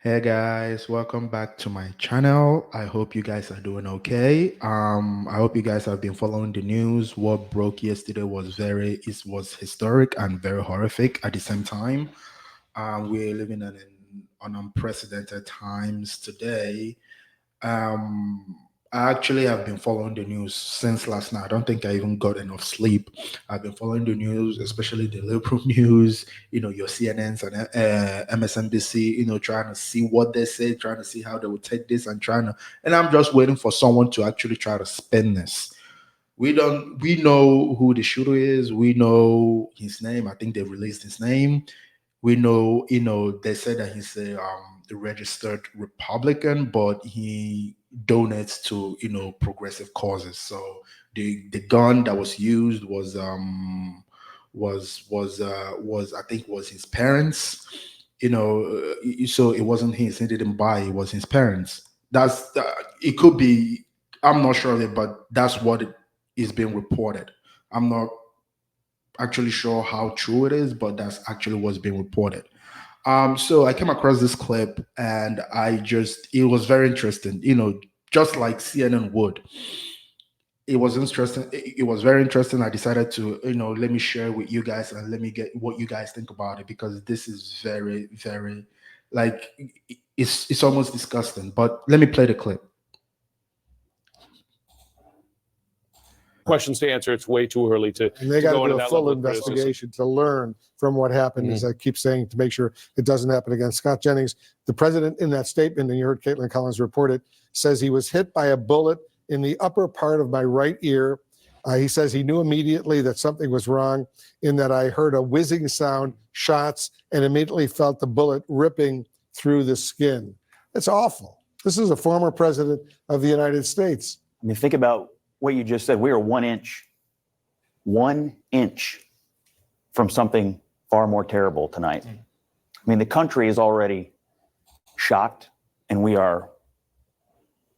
Hey guys, welcome back to my channel. I hope you guys are doing okay. I hope you guys have been following the news. What broke yesterday was historic and very horrific at the same time. We're living in an unprecedented times today. um, I actually have been following the news since last night. I don't think I even got enough sleep. I've been following the news, especially the liberal news, your CNNs and MSNBC, trying to see what they say, trying to see how they would take this and I'm just waiting for someone to actually try to spin this. We know who the shooter is. We know his name. I think they released his name. We know, they said that he's a registered Republican, but he donates to, progressive causes. So the gun that was used was I think was his parents. So it wasn't his. He didn't buy. It was his parents. It could be. I'm not sure of it, but that's what it is being reported. I'm not actually sure how true it is, but that's actually what's being reported. So I came across this clip and it was very interesting, just like CNN would. It was interesting. It was very interesting. I decided to, let me share with you guys and let me get what you guys think about it because this is very, very, like, it's almost disgusting. But let me play the clip. Questions to answer. It's way too early to. And they got to do a full level of criticism. investigation to learn from what happened, as I keep saying, to make sure it doesn't happen again. Scott Jennings, the president, in that statement, and you heard Caitlin Collins report it, says he was hit by a bullet in the upper part of my right ear. He says he knew immediately that something was wrong, in that I heard a whizzing sound, shots, and immediately felt the bullet ripping through the skin. It's awful. This is a former president of the United States. I mean, think about what you just said. We are 1 inch from something far more terrible tonight. I mean, the country is already shocked, and we are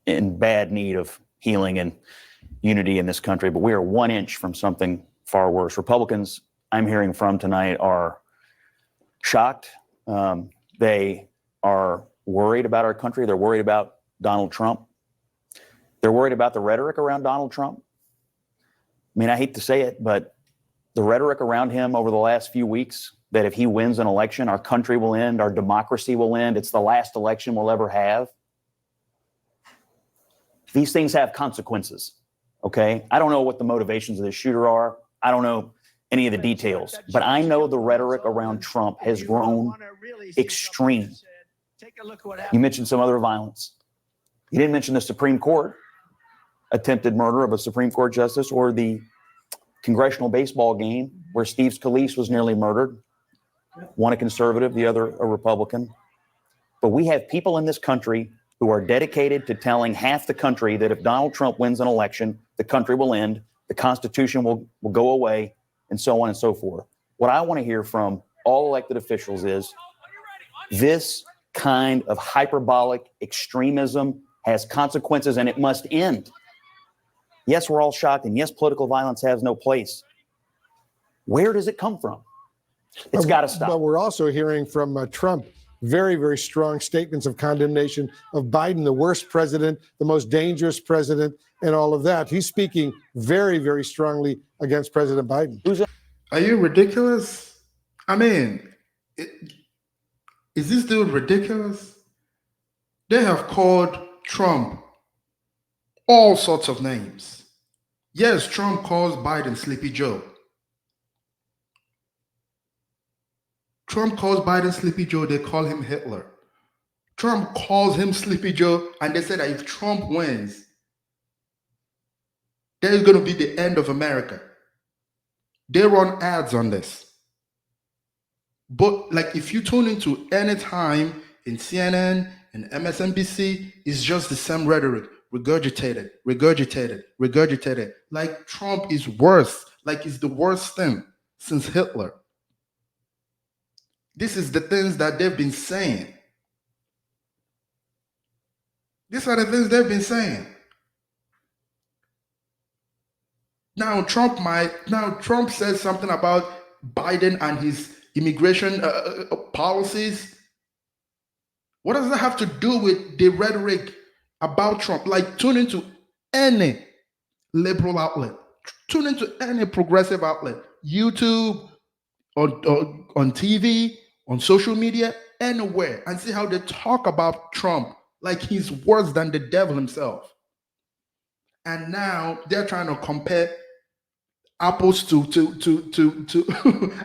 in bad need of healing and unity in this country, but we are 1 inch from something far worse. Republicans I'm hearing from tonight are shocked. They are worried about our country. They're worried about Donald Trump. They're worried about the rhetoric around Donald Trump. I mean, I hate to say it, but the rhetoric around him over the last few weeks, that if he wins an election, our country will end, our democracy will end, it's the last election we'll ever have. These things have consequences, okay? I don't know what the motivations of the shooter are. I don't know any of the details, but I know the rhetoric around Trump has grown extreme. You mentioned some other violence. You didn't mention the Supreme Court attempted murder of a Supreme Court justice, or the congressional baseball game where Steve Scalise was nearly murdered. One a conservative, the other a Republican. But we have people in this country who are dedicated to telling half the country that if Donald Trump wins an election, the country will end, the Constitution will go away, and so on and so forth. What I want to hear from all elected officials is this kind of hyperbolic extremism has consequences, and it must end. Yes, we're all shocked, and yes, political violence has no place. Where does it come from? It's got to stop. But we're also hearing from Trump very, very strong statements of condemnation of Biden, the worst president, the most dangerous president, and all of that. He's speaking very, very strongly against President Biden. Are you ridiculous? I mean, is this dude ridiculous? They have called Trump all sorts of names. Yes, Trump calls Biden Sleepy Joe. Trump calls Biden Sleepy Joe, they call him Hitler. Trump calls him Sleepy Joe, and they say that if Trump wins, there's going to be the end of America. They run ads on this. But like if you tune into any time in CNN and MSNBC, it's just the same rhetoric. Regurgitated. Like Trump is worse. Like it's the worst thing since Hitler. This is the things that they've been saying. These are the things they've been saying. Now Trump says something about Biden and his immigration policies. What does that have to do with the rhetoric about Trump? Like, tune into any liberal outlet, tune into any progressive outlet, YouTube, on TV, on social media, anywhere, and see how they talk about Trump like he's worse than the devil himself. And now they're trying to compare apples to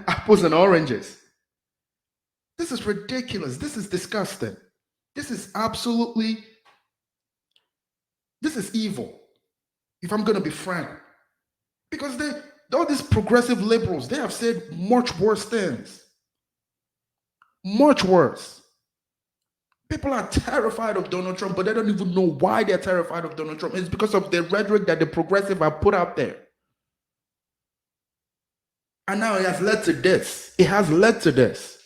apples and oranges. This is ridiculous. This is disgusting. This is absolutely, this is evil, if I'm going to be frank. Because all these progressive liberals, they have said much worse things. Much worse. People are terrified of Donald Trump, but they don't even know why they're terrified of Donald Trump. It's because of the rhetoric that the progressive have put out there. And now it has led to this. It has led to this.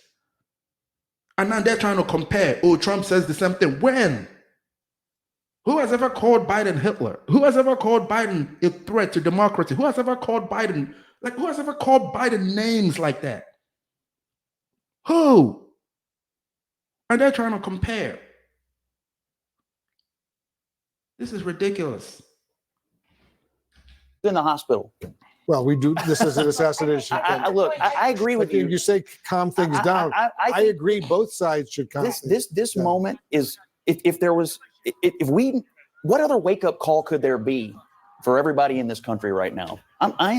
And now they're trying to compare. Oh, Trump says the same thing. When? Who has ever called Biden Hitler? Who has ever called Biden a threat to democracy? Who has ever called Biden, who has ever called Biden names like that? Who? And they're trying to compare. This is ridiculous. In the hospital. Well, we do. This is an assassination. Look, I agree with you. You say calm things down. I agree. Both sides should calm. This moment is, if there was, if we, what other wake up call could there be for everybody in this country right now? I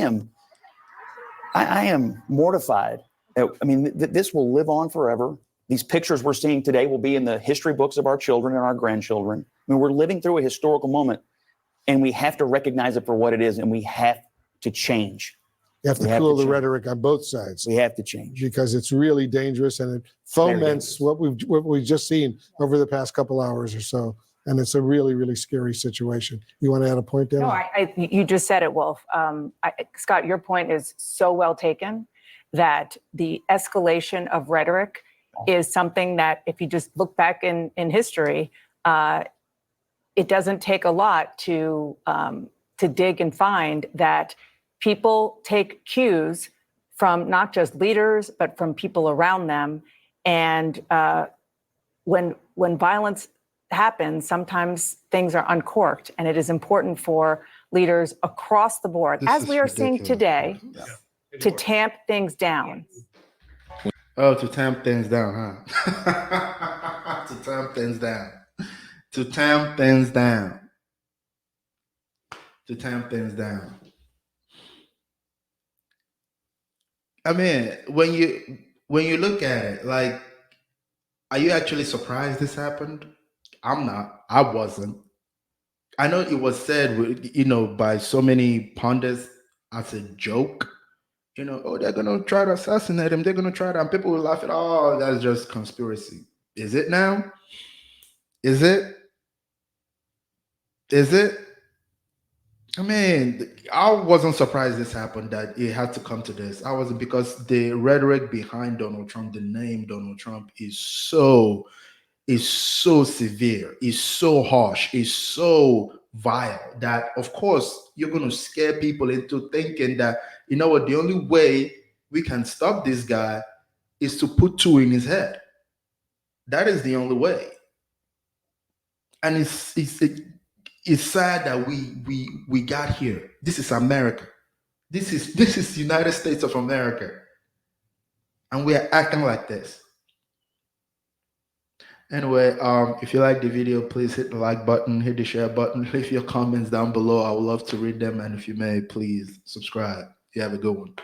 am mortified. I mean, this will live on forever. These pictures we're seeing today will be in the history books of our children and our grandchildren. I mean, we're living through a historical moment, and we have to recognize it for what it is, and we have to change. You have to cool the rhetoric on both sides. We have to change because it's really dangerous, and it foments what we've just seen over the past couple hours or so. And it's a really, really scary situation. You want to add a point there? No, you just said it, Wolf. Scott, your point is so well taken that the escalation of rhetoric is something that, if you just look back in history, it doesn't take a lot to dig and find that people take cues from not just leaders, but from people around them. And when violence happens, sometimes things are uncorked, and it is important for leaders across the board, as we are seeing today, to tamp things down. Oh, to tamp things down, huh? To tamp things down. To tamp things down. To tamp things down. I mean, when you look at it, like, are you actually surprised this happened? I'm not. I wasn't. I know it was said, by so many pundits as a joke. Oh, they're gonna try to assassinate him. They're gonna try to, and people will laugh at, oh, that's just conspiracy. Is it now? Is it? Is it? I mean, I wasn't surprised this happened, that it had to come to this. I wasn't, because the rhetoric behind Donald Trump, the name Donald Trump, is so severe, is so harsh, is so vile that, of course, you're going to scare people into thinking that, you know what, the only way we can stop this guy is to put two in his head. That is the only way. And it's sad that we got here. This is America. This is United States of America. And we are acting like this. Anyway, if you like the video, please hit the like button, hit the share button, leave your comments down below. I would love to read them. And if you may, please subscribe. You have a good one.